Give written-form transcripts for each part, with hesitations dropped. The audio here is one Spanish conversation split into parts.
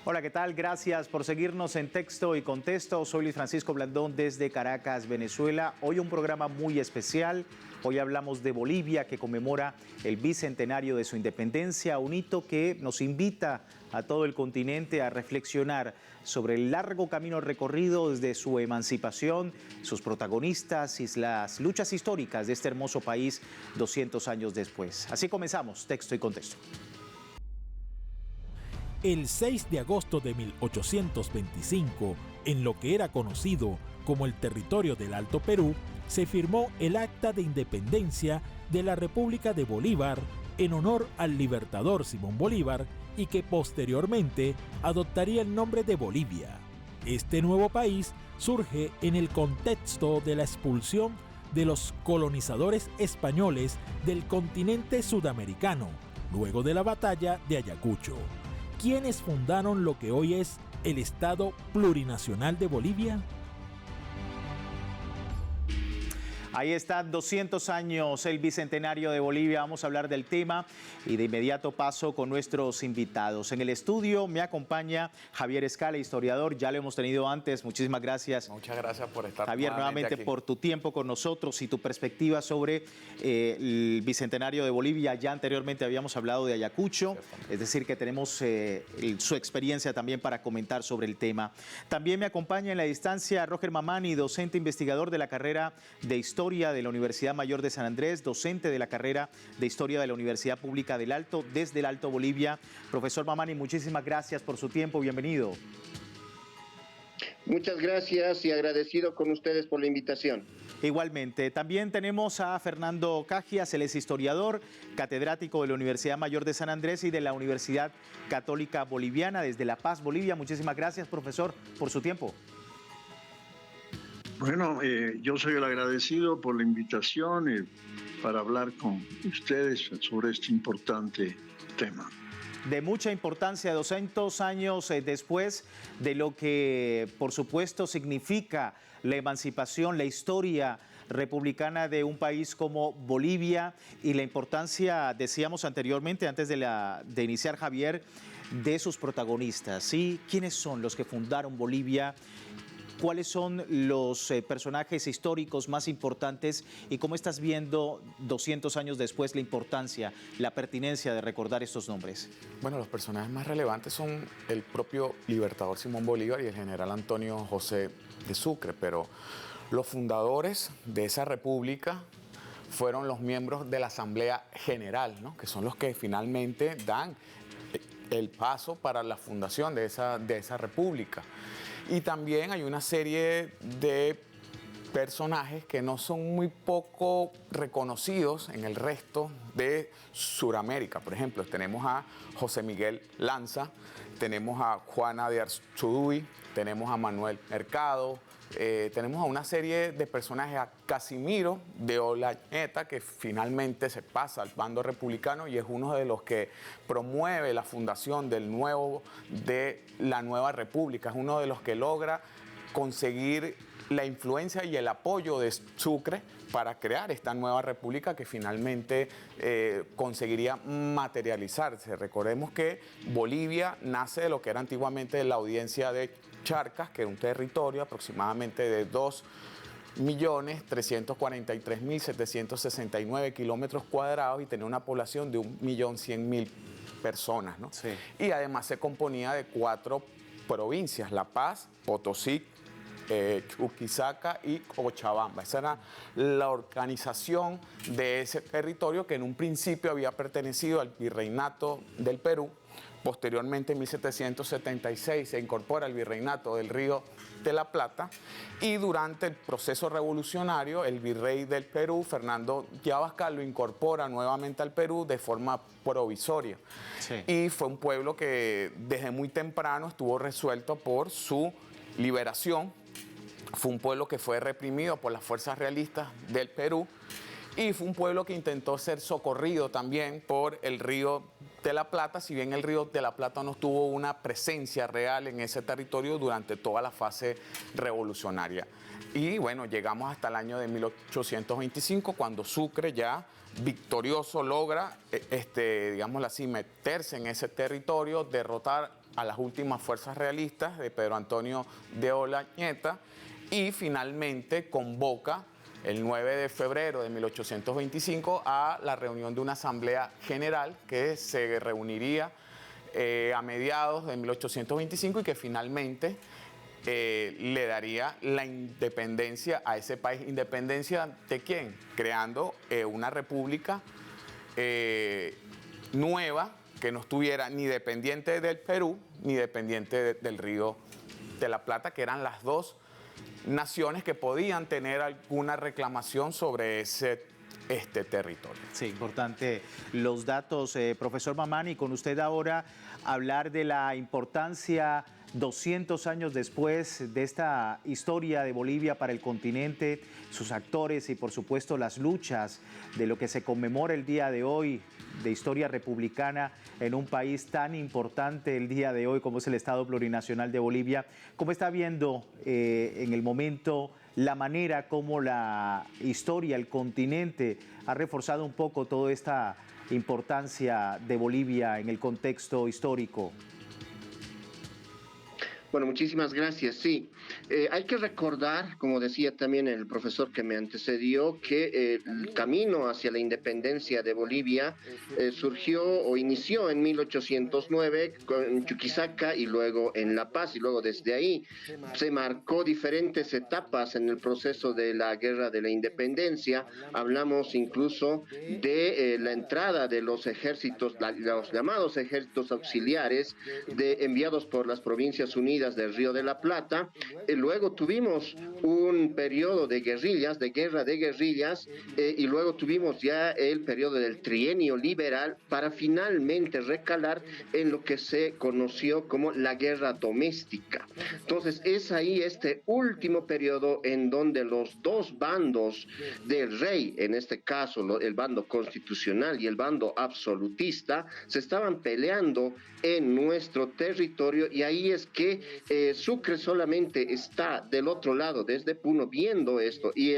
Hola, ¿qué tal? Gracias por seguirnos en Texto y Contexto. Soy Luis Francisco Blandón desde Caracas, Venezuela. Hoy un programa muy especial. Hoy hablamos de Bolivia, que conmemora el bicentenario de su independencia, un hito que nos invita a todo el continente a reflexionar sobre el largo camino recorrido desde su emancipación, sus protagonistas y las luchas históricas de este hermoso país 200 años después. Así comenzamos Texto y Contexto. El 6 de agosto de 1825, en lo que era conocido como el territorio del Alto Perú, se firmó el Acta de Independencia de la República de Bolívar en honor al libertador Simón Bolívar y que posteriormente adoptaría el nombre de Bolivia. Este nuevo país surge en el contexto de la expulsión de los colonizadores españoles del continente sudamericano, luego de la batalla de Ayacucho. ¿Quiénes fundaron lo que hoy es el Estado Plurinacional de Bolivia? Ahí está, 200 años, el bicentenario de Bolivia. Vamos a hablar del tema y de inmediato paso con nuestros invitados. En el estudio me acompaña Javier Escala, historiador. Ya lo hemos tenido antes. Muchísimas gracias. Muchas gracias por estar Javier, nuevamente aquí, por tu tiempo con nosotros y tu perspectiva sobre el bicentenario de Bolivia. Ya anteriormente habíamos hablado de Ayacucho, es decir, que tenemos su experiencia también para comentar sobre el tema. También me acompaña en la distancia Roger Mamani, docente investigador de la carrera de Historia de la Universidad Mayor de San Andrés, docente de la carrera de Historia de la Universidad Pública del Alto, desde el Alto Bolivia. Profesor Mamani, muchísimas gracias por su tiempo, bienvenido. Muchas gracias y agradecido con ustedes por la invitación. Igualmente, también tenemos a Fernando Cajias, él es historiador, catedrático de la Universidad Mayor de San Andrés y de la Universidad Católica Boliviana, desde La Paz, Bolivia. Muchísimas gracias, profesor, por su tiempo. Bueno, yo soy el agradecido por la invitación para hablar con ustedes sobre este importante tema. De mucha importancia, 200 años después de lo que, por supuesto, significa la emancipación, la historia republicana de un país como Bolivia y la importancia, decíamos anteriormente, antes de iniciar, Javier, de sus protagonistas, ¿sí? ¿Quiénes son los que fundaron Bolivia? ¿Cuáles son los personajes históricos más importantes y cómo estás viendo 200 años después la importancia, la pertinencia de recordar estos nombres? Bueno, los personajes más relevantes son el propio libertador Simón Bolívar y el general Antonio José de Sucre, pero los fundadores de esa república fueron los miembros de la Asamblea General, ¿no? Que son los que finalmente dan el paso para la fundación de esa república. Y también hay una serie de personajes que no son muy poco reconocidos en el resto de Sudamérica. Por ejemplo, tenemos a José Miguel Lanza, tenemos a Juana de Arzuduy, tenemos a Manuel Mercado, tenemos a una serie de personajes, a Casimiro de Olañeta, que finalmente se pasa al bando republicano y es uno de los que promueve la fundación de la nueva república, es uno de los que logra conseguir la influencia y el apoyo de Sucre para crear esta nueva república que finalmente conseguiría materializarse. Recordemos que Bolivia nace de lo que era antiguamente la audiencia de Charcas, que era un territorio aproximadamente de 2.343.769 kilómetros cuadrados y tenía una población de 1.100.000 personas, ¿no? Sí. Y además se componía de 4 provincias: La Paz, Potosí, Chuquisaca y Cochabamba. Esa era la organización de ese territorio que en un principio había pertenecido al Virreinato del Perú. Posteriormente, en 1776, se incorpora al Virreinato del Río de la Plata y durante el proceso revolucionario, el virrey del Perú, Fernando Yabascal, lo incorpora nuevamente al Perú de forma provisoria. Sí. Y fue un pueblo que desde muy temprano estuvo resuelto por su liberación. Fue un pueblo que fue reprimido por las fuerzas realistas del Perú y fue un pueblo que intentó ser socorrido también por el Río de la Plata, si bien el Río de la Plata no tuvo una presencia real en ese territorio durante toda la fase revolucionaria. Y bueno, llegamos hasta el año de 1825, cuando Sucre ya victorioso logra, digámoslo así, meterse en ese territorio, derrotar a las últimas fuerzas realistas de Pedro Antonio de Olañeta y finalmente convoca el 9 de febrero de 1825 a la reunión de una asamblea general que se reuniría a mediados de 1825 y que finalmente le daría la independencia a ese país. ¿Independencia de quién? Creando una república nueva que no estuviera ni dependiente del Perú ni dependiente del Río de la Plata, que eran las dos naciones que podían tener alguna reclamación sobre este territorio. Sí, importante los datos, profesor Mamani, con usted ahora hablar de la importancia 200 años después de esta historia de Bolivia para el continente, sus actores y por supuesto las luchas de lo que se conmemora el día de hoy de historia republicana en un país tan importante el día de hoy como es el Estado Plurinacional de Bolivia. ¿Cómo está viendo en el momento la manera como la historia, el continente ha reforzado un poco toda esta importancia de Bolivia en el contexto histórico? Bueno, muchísimas gracias. Sí, hay que recordar, como decía también el profesor que me antecedió, que el camino hacia la independencia de Bolivia surgió o inició en 1809 con Chuquisaca y luego en La Paz, y luego desde ahí se marcó diferentes etapas en el proceso de la guerra de la independencia. Hablamos incluso de la entrada de los ejércitos, los llamados ejércitos auxiliares enviados por las Provincias Unidas del Río de la Plata. Luego tuvimos un periodo de guerrillas, de guerra de guerrillas, y luego tuvimos ya el periodo del trienio liberal para finalmente recalar en lo que se conoció como la guerra doméstica. Entonces es ahí este último periodo en donde los dos bandos del rey, en este caso el bando constitucional y el bando absolutista, se estaban peleando en nuestro territorio, y ahí es que Sucre solamente está del otro lado, desde Puno, viendo esto, y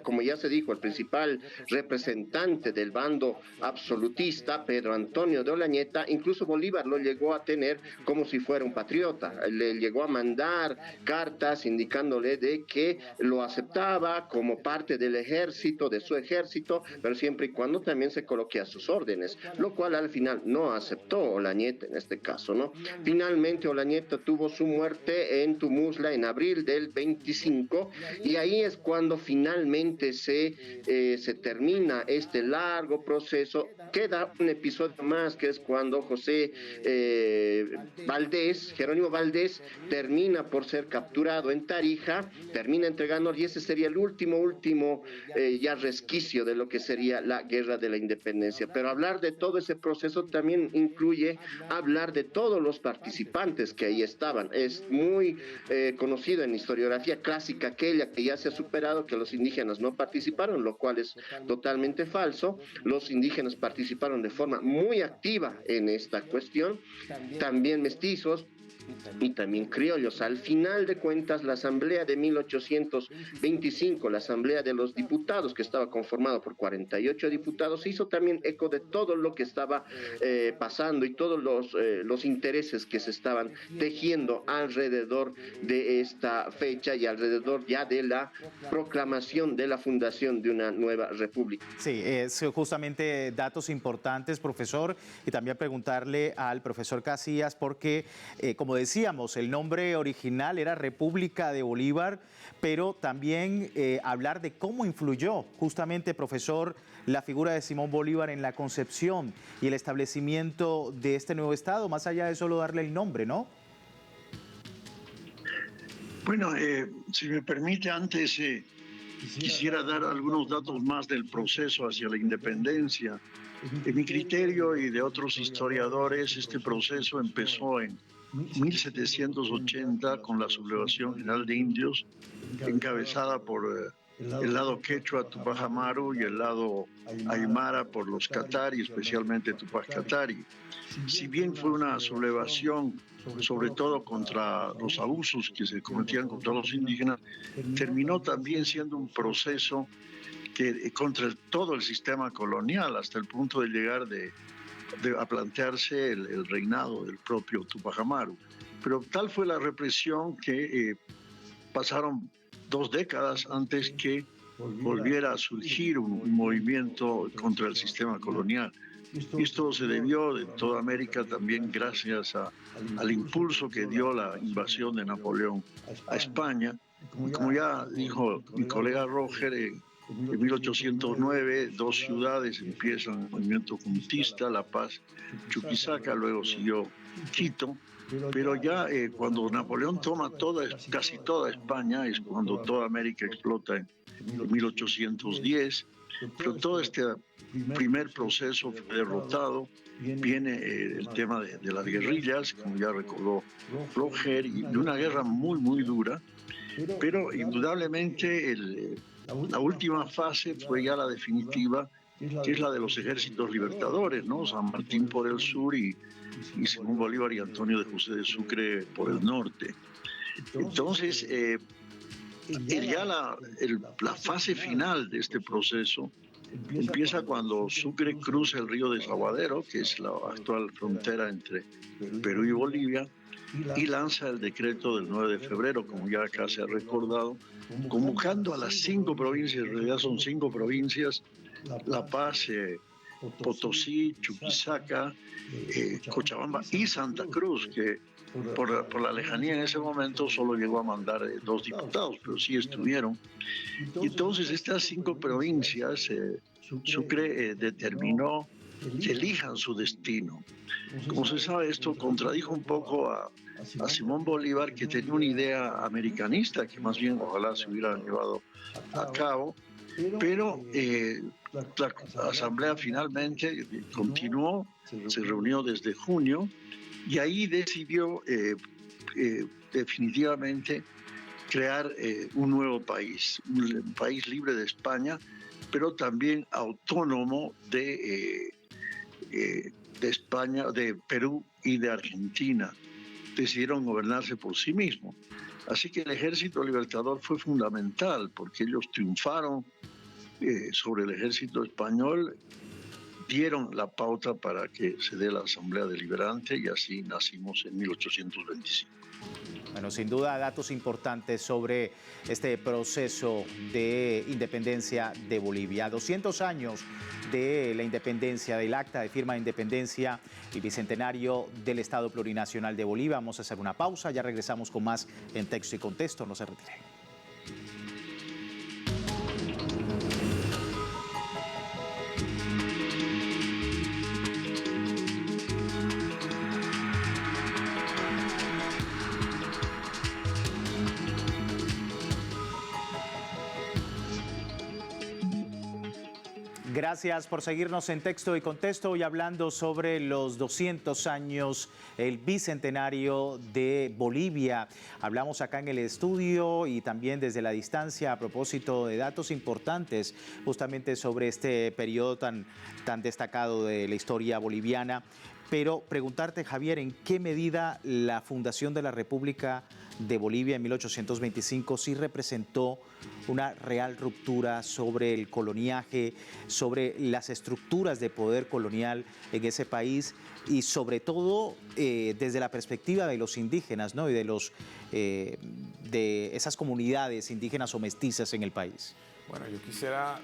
como ya se dijo, el principal representante del bando absolutista, Pedro Antonio de Olañeta, incluso Bolívar lo llegó a tener como si fuera un patriota, le llegó a mandar cartas indicándole de que lo aceptaba como parte del ejército, de su ejército, pero siempre y cuando también se coloque a sus órdenes, lo cual al final no aceptó Olañeta en este caso, ¿no? Finalmente Olañeta tuvo su muerte en Tumusla en abril del 25, y ahí es cuando finalmente se termina este largo proceso. Queda un episodio más, que es cuando Jerónimo Valdés, termina por ser capturado en Tarija, termina entregando, y ese sería el último ya resquicio de lo que sería la guerra de la independencia. Pero hablar de todo ese proceso también incluye hablar de todos los participantes que ahí estaban. Es muy conocido en historiografía clásica aquella que ya se ha superado, que los indígenas no participaron, lo cual es totalmente falso. Los indígenas participaron de forma muy activa en esta cuestión, también mestizos y también criollos. Al final de cuentas, la Asamblea de 1825, la Asamblea de los Diputados, que estaba conformada por 48 diputados, hizo también eco de todo lo que estaba pasando y todos los intereses que se estaban tejiendo alrededor de esta fecha y alrededor ya de la proclamación de la fundación de una nueva república. Sí, es justamente datos importantes, profesor, y también preguntarle al profesor Casillas, porque como decíamos, el nombre original era República de Bolívar, pero también hablar de cómo influyó justamente, profesor, la figura de Simón Bolívar en la concepción y el establecimiento de este nuevo Estado, más allá de solo darle el nombre, ¿no? Bueno, si me permite, antes quisiera dar algunos datos más del proceso hacia la independencia. En mi criterio y de otros historiadores, este proceso empezó en 1780 con la sublevación general de indios, encabezada por el lado quechua Tupac Amaru y el lado aymara por los Katari, especialmente Tupac Katari. Si bien fue una sublevación sobre todo contra los abusos que se cometían contra los indígenas, terminó también siendo un proceso contra todo el sistema colonial, hasta el punto de llegar a plantearse el reinado del propio Tupac Amaru. Pero tal fue la represión que pasaron 2 décadas antes que volviera a surgir un movimiento contra el sistema colonial. Y esto se debió en toda América también gracias al impulso que dio la invasión de Napoleón a España. Y como ya dijo mi colega Roger, en 1809 2 ciudades empiezan el movimiento juntista, La Paz, Chuquisaca, luego siguió Quito. Pero ya cuando Napoleón toma casi toda España, es cuando toda América explota en 1810. Pero todo este primer proceso fue derrotado. Viene el tema de las guerrillas, como ya recordó Roger, y de una guerra muy, muy dura. Pero indudablemente la última fase fue ya la definitiva, que es la de los ejércitos libertadores, ¿no? San Martín por el sur y Simón Bolívar y Antonio de José de Sucre por el norte. Entonces, ya la fase final de este proceso empieza cuando Sucre cruza el río Desaguadero, que es la actual frontera entre Perú y Bolivia, y lanza el decreto del 9 de febrero, como ya acá se ha recordado, convocando a las 5 provincias, en realidad son 5 provincias, La Paz, Potosí, Chuquisaca, Cochabamba y Santa Cruz, que por la lejanía en ese momento solo llegó a mandar 2 diputados, pero sí estuvieron. Y entonces estas 5 provincias, Sucre determinó que elijan su destino. Como se sabe, esto contradijo un poco a Simón Bolívar, que tenía una idea americanista, que más bien ojalá se hubiera llevado a cabo, pero la asamblea finalmente continuó, se reunió desde junio y ahí decidió definitivamente crear un nuevo país, un país libre de España, pero también autónomo de España, de Perú y de Argentina. Decidieron gobernarse por sí mismos. Así que el Ejército Libertador fue fundamental porque ellos triunfaron sobre el ejército español, dieron la pauta para que se dé la Asamblea Deliberante y así nacimos en 1825. Bueno, sin duda datos importantes sobre este proceso de independencia de Bolivia. 200 años de la independencia, del acta de firma de independencia y bicentenario del Estado Plurinacional de Bolivia. Vamos a hacer una pausa, ya regresamos con más en Texto y Contexto, no se retire. Gracias por seguirnos en Texto y Contexto, hoy hablando sobre los 200 años, el bicentenario de Bolivia. Hablamos acá en el estudio y también desde la distancia a propósito de datos importantes justamente sobre este periodo tan destacado de la historia boliviana. Pero preguntarte, Javier, ¿en qué medida la fundación de la República de Bolivia en 1825 sí representó una real ruptura sobre el coloniaje, sobre las estructuras de poder colonial en ese país y sobre todo desde la perspectiva de los indígenas, ¿no? Y de esas comunidades indígenas o mestizas en el país? Bueno, yo quisiera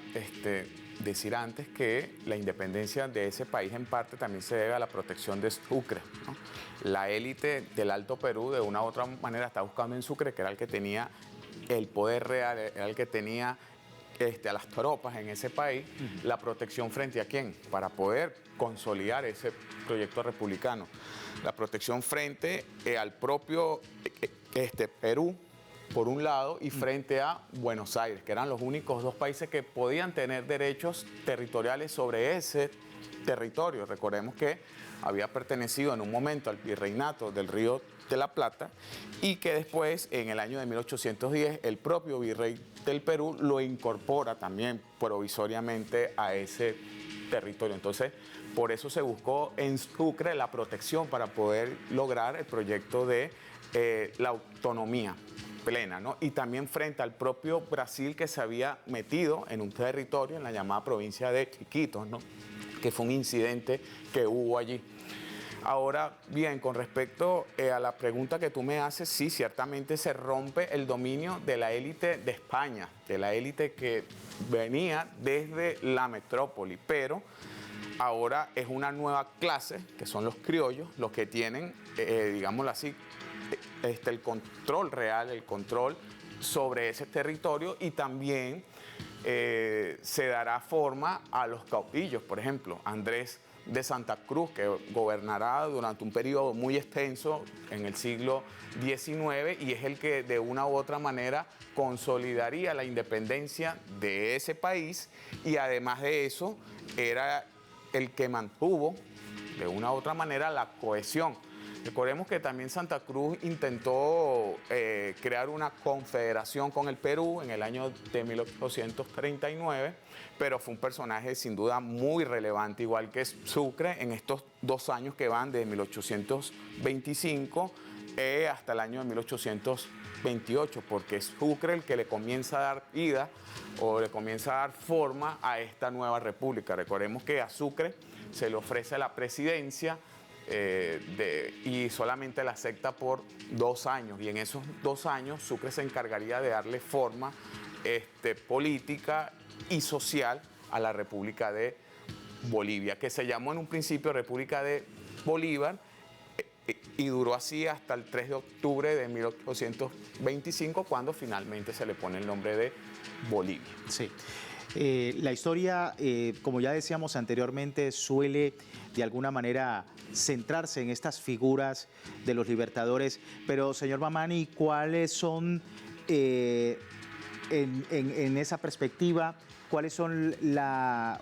decir antes que la independencia de ese país en parte también se debe a la protección de Sucre, ¿no? La élite del Alto Perú de una u otra manera está buscando en Sucre, que era el que tenía el poder real, era el que tenía a las tropas en ese país, la protección frente a quién, para poder consolidar ese proyecto republicano. La protección frente al propio Perú, por un lado, y frente a Buenos Aires, que eran los únicos 2 países que podían tener derechos territoriales sobre ese territorio. Recordemos que había pertenecido en un momento al virreinato del Río de la Plata y que después, en el año de 1810, el propio virrey del Perú lo incorpora también provisoriamente a ese territorio. Entonces, por eso se buscó en Sucre la protección para poder lograr el proyecto de la autonomía. plena, ¿no? Y también frente al propio Brasil, que se había metido en un territorio, en la llamada provincia de Iquitos, ¿no? Que fue un incidente que hubo allí. Ahora bien, con respecto a la pregunta que tú me haces, sí, ciertamente se rompe el dominio de la élite de España, de la élite que venía desde la metrópoli, pero ahora es una nueva clase, que son los criollos, los que tienen, digámoslo así, el control real, el control sobre ese territorio, y también se dará forma a los caudillos. Por ejemplo, Andrés de Santa Cruz, que gobernará durante un periodo muy extenso en el siglo XIX, y es el que de una u otra manera consolidaría la independencia de ese país, y además de eso era el que mantuvo de una u otra manera la cohesión. Recordemos que también Santa Cruz intentó crear una confederación con el Perú en el año de 1839, pero fue un personaje sin duda muy relevante, igual que Sucre, en estos 2 años que van de 1825 hasta el año de 1828, porque es Sucre el que le comienza a dar vida o le comienza a dar forma a esta nueva república. Recordemos que a Sucre se le ofrece la presidencia y solamente la acepta por 2 años, y en esos 2 años Sucre se encargaría de darle forma política y social a la República de Bolivia, que se llamó en un principio República de Bolívar, y duró así hasta el 3 de octubre de 1825, cuando finalmente se le pone el nombre de Bolivia. Sí. La historia, como ya decíamos anteriormente, suele de alguna manera centrarse en estas figuras de los libertadores, pero señor Mamani, ¿cuáles son, en esa perspectiva, cuál es la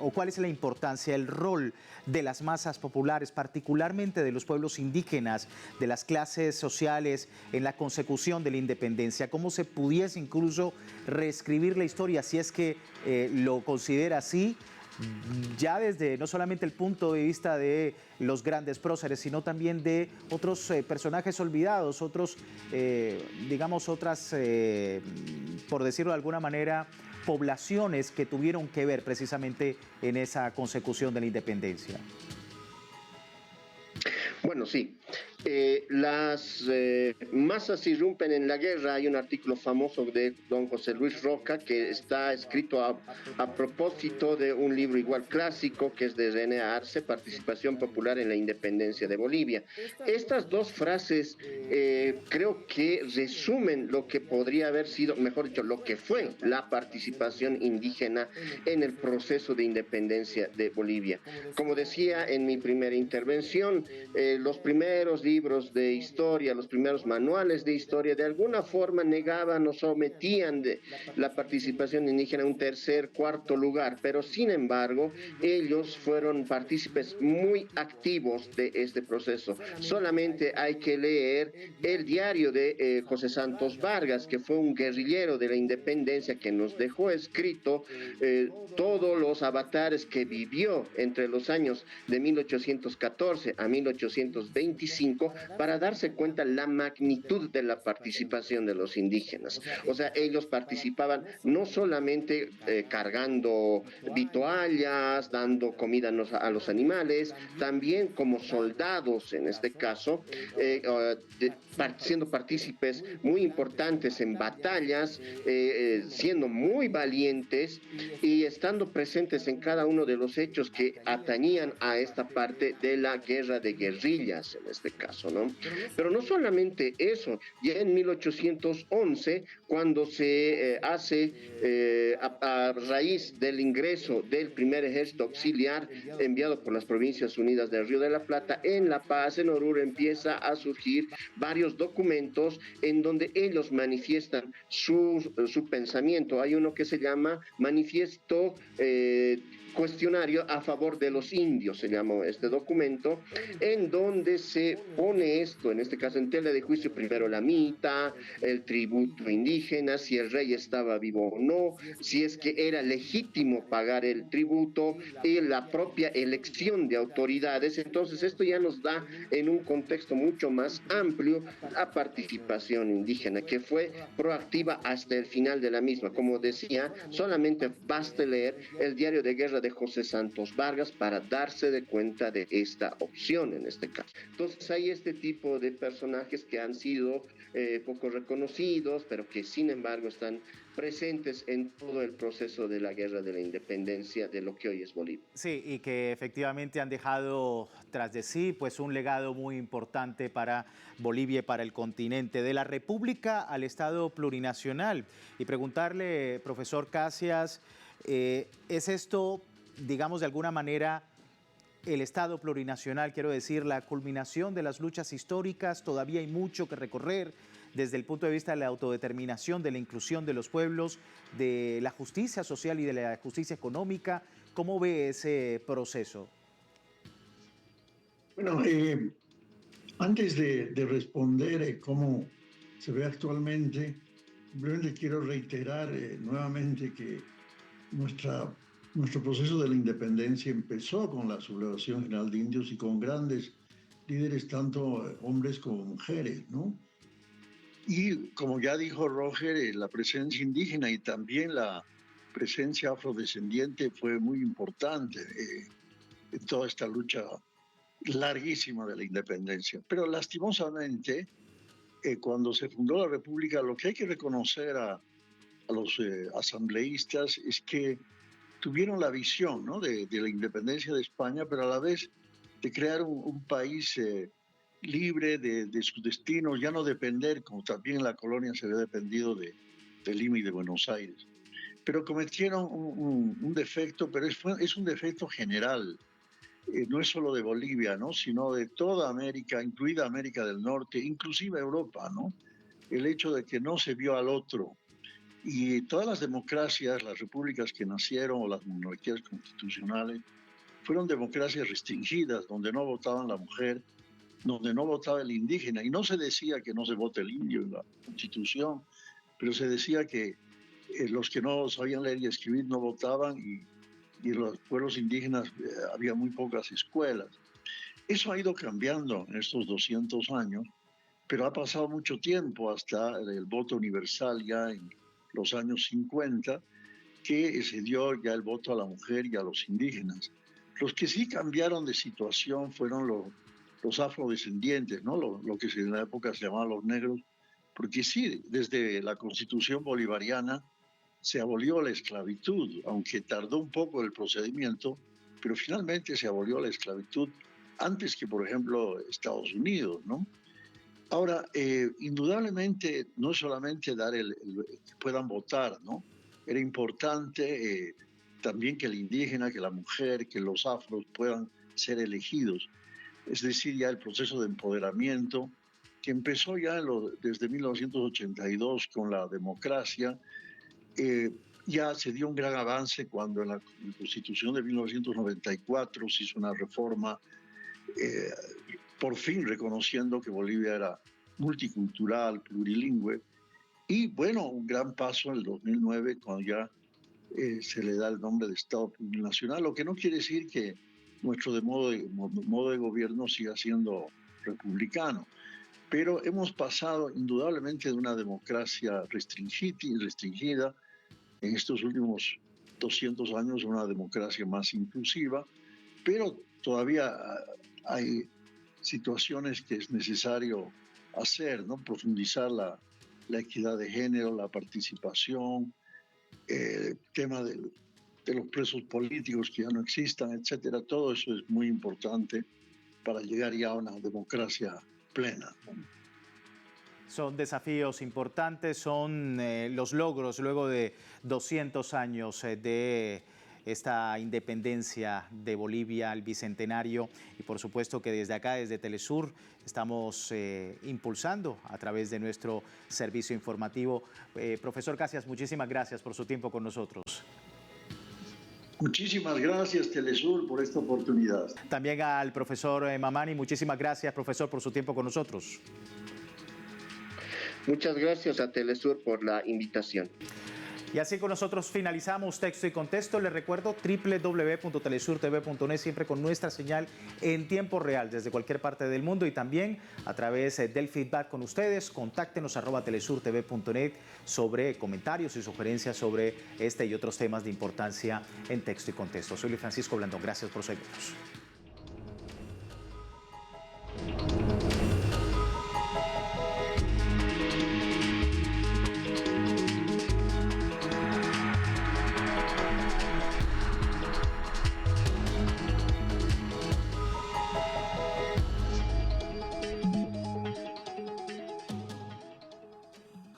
importancia, el rol de las masas populares, particularmente de los pueblos indígenas, de las clases sociales en la consecución de la independencia? ¿Cómo se pudiese incluso reescribir la historia, si es que lo considera así, ya desde no solamente el punto de vista de los grandes próceres, sino también de otros personajes olvidados, otros, digamos, otras, por decirlo de alguna manera, poblaciones que tuvieron que ver precisamente en esa consecución de la independencia? Bueno, sí. Las masas irrumpen en la guerra. Hay un artículo famoso de don José Luis Roca que está escrito a propósito de un libro igual clásico, que es de René Arce, Participación Popular en la Independencia de Bolivia. Estas 2 frases creo que resumen lo que podría haber sido, mejor dicho, lo que fue la participación indígena en el proceso de independencia de Bolivia. Como decía en mi primera intervención, los primeros libros de historia, los primeros manuales de historia, de alguna forma negaban o sometían de la participación indígena a un 3er, 4.º lugar, pero sin embargo ellos fueron partícipes muy activos de este proceso. Solamente hay que leer el diario de José Santos Vargas, que fue un guerrillero de la independencia, que nos dejó escrito todos los avatares que vivió entre los años de 1814 a 1825, para darse cuenta la magnitud de la participación de los indígenas. O sea, ellos participaban no solamente cargando vituallas, dando comida a los animales, también como soldados, en este caso, siendo partícipes muy importantes en batallas, siendo muy valientes y estando presentes en cada uno de los hechos que atañían a esta parte de la guerra de guerrillas, en este caso, ¿no? Pero no solamente eso, ya en 1811, cuando se hace a raíz del ingreso del primer ejército auxiliar enviado por las Provincias Unidas del Río de la Plata, en La Paz, en Oruro, empieza a surgir varios documentos en donde ellos manifiestan su pensamiento. Hay uno que se llama Manifiesto cuestionario a favor de los indios, se llamó este documento, en donde se pone esto, en este caso en tela de juicio, primero la mita, el tributo indígena, si el rey estaba vivo o no, si es que era legítimo pagar el tributo y la propia elección de autoridades. Entonces esto ya nos da en un contexto mucho más amplio la participación indígena, que fue proactiva hasta el final de la misma. Como decía, solamente basta leer el diario de guerra de José Santos Vargas para darse de cuenta de esta opción en este caso. Entonces hay este tipo de personajes que han sido poco reconocidos, pero que sin embargo están presentes en todo el proceso de la guerra de la independencia de lo que hoy es Bolivia. Sí, y que efectivamente han dejado tras de sí pues un legado muy importante para Bolivia y para el continente, de la República al Estado plurinacional. Y preguntarle, profesor Cassias, ¿es esto, digamos de alguna manera, el Estado plurinacional, quiero decir, la culminación de las luchas históricas? Todavía hay mucho que recorrer desde el punto de vista de la autodeterminación, de la inclusión de los pueblos, de la justicia social y de la justicia económica. ¿Cómo ve ese proceso? Bueno, antes de responder cómo se ve actualmente, simplemente quiero reiterar nuevamente que nuestro proceso de la independencia empezó con la sublevación general de indios y con grandes líderes, tanto hombres como mujeres, ¿no? Y como ya dijo Roger, la presencia indígena y también la presencia afrodescendiente fue muy importante en toda esta lucha larguísima de la independencia. Pero lastimosamente, cuando se fundó la República, lo que hay que reconocer a los asambleístas es que tuvieron la visión, ¿no?, de la independencia de España, pero a la vez de crear un país libre de su destino, ya no depender, como también en la colonia se había dependido de Lima y de Buenos Aires. Pero cometieron un defecto, pero es un defecto general. No es solo de Bolivia, ¿no?, sino de toda América, incluida América del Norte, inclusive Europa, ¿no? El hecho de que no se vio al otro. Y todas las democracias, las repúblicas que nacieron o las monarquías constitucionales, fueron democracias restringidas, donde no votaban la mujer, donde no votaba el indígena. Y no se decía que no se vote el indio en la Constitución, pero se decía que los que no sabían leer y escribir no votaban, y en los pueblos indígenas había muy pocas escuelas. Eso ha ido cambiando en estos 200 años, pero ha pasado mucho tiempo hasta el voto universal ya en los años 50, que se dio ya el voto a la mujer y a los indígenas. Los que sí cambiaron de situación fueron los afrodescendientes, ¿no? Lo que en la época se llamaban los negros, porque sí, desde la Constitución bolivariana se abolió la esclavitud, aunque tardó un poco el procedimiento, pero finalmente se abolió la esclavitud antes que, por ejemplo, Estados Unidos, ¿no? Ahora, indudablemente, no es solamente dar que puedan votar, ¿no? Era importante también que el indígena, que la mujer, que los afros puedan ser elegidos. Es decir, ya el proceso de empoderamiento, que empezó ya desde 1982 con la democracia. Ya se dio un gran avance cuando en la Constitución de 1994 se hizo una reforma, por fin reconociendo que Bolivia era multicultural, plurilingüe. Y bueno, un gran paso en el 2009 cuando ya se le da el nombre de Estado plurinacional, lo que no quiere decir que nuestro modo de gobierno siga siendo republicano. Pero hemos pasado indudablemente de una democracia restringida en estos últimos 200 años a una democracia más inclusiva, pero todavía hay situaciones que es necesario hacer, ¿no? Profundizar la equidad de género, la participación, el tema de los presos políticos que ya no existan, etcétera. Todo eso es muy importante para llegar ya a una democracia plena. Son desafíos importantes, son los logros luego de 200 años de esta independencia de Bolivia, el bicentenario, y por supuesto que desde acá, desde Telesur, estamos impulsando a través de nuestro servicio informativo. Profesor Cassias, muchísimas gracias por su tiempo con nosotros. Muchísimas gracias, Telesur, por esta oportunidad. También al profesor Mamani, muchísimas gracias, profesor, por su tiempo con nosotros. Muchas gracias a Telesur por la invitación. Y así con nosotros finalizamos Texto y Contexto. Les recuerdo www.telesurtv.net, siempre con nuestra señal en tiempo real desde cualquier parte del mundo y también a través del feedback con ustedes. Contáctenos @telesurtv.net sobre comentarios y sugerencias sobre este y otros temas de importancia en Texto y Contexto. Soy Luis Francisco Blandón. Gracias por seguirnos.